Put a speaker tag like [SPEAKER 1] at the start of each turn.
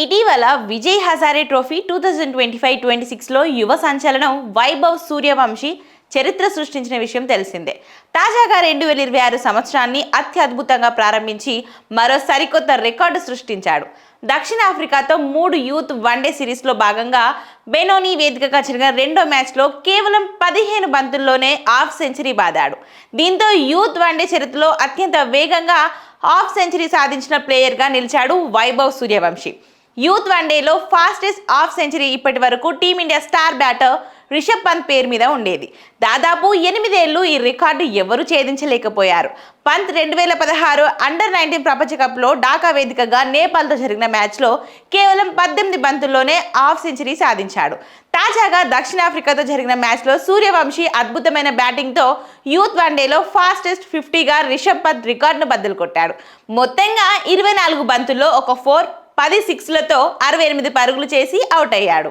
[SPEAKER 1] ఇటీవల విజయ్ హజారే ట్రోఫీ 2025-26లో యువ సంచలనం వైభవ్ సూర్యవంశీ చరిత్ర సృష్టించిన విషయం తెలిసిందే. తాజాగా 2026 సంవత్సరాన్ని అత్యద్భుతంగా ప్రారంభించి మరో సరికొత్త రికార్డు సృష్టించాడు. దక్షిణాఫ్రికాతో 3 యూత్ వన్డే సిరీస్లో భాగంగా బెనోనీ వేదికగా జరిగిన రెండో మ్యాచ్లో కేవలం 15 బంతుల్లోనే హాఫ్ సెంచరీ బాదాడు. దీంతో యూత్ వన్డే చరిత్రలో అత్యంత వేగంగా హాఫ్ సెంచరీ సాధించిన ప్లేయర్గా నిలిచాడు వైభవ్ సూర్యవంశీ. యూత్ వన్డేలో ఫాస్టెస్ట్ హాఫ్ సెంచరీ ఇప్పటి వరకు team India star batter Rishabh Pant పేరు మీద ఉండేది. దాదాపు 8 ఏళ్లు ఈ రికార్డు ఎవరూ ఛేదించలేకపోయారు. పంత్ 2016 అండర్-19 ప్రపంచ కప్లో ఢాకా వేదికగా నేపాల్తో జరిగిన మ్యాచ్లో కేవలం 18 బంతుల్లోనే హాఫ్ సెంచరీ సాధించాడు. తాజాగా దక్షిణాఫ్రికాతో జరిగిన మ్యాచ్లో సూర్యవంశీ అద్భుతమైన బ్యాటింగ్తో యూత్ వన్డేలో ఫాస్టెస్ట్ 50గా రిషబ్ పంత్ రికార్డును బద్దలు కొట్టాడు. మొత్తంగా 24 బంతుల్లో ఒక 4, 10 సిక్స్లతో 68 పరుగులు చేసి అవుట్ అయ్యాడు.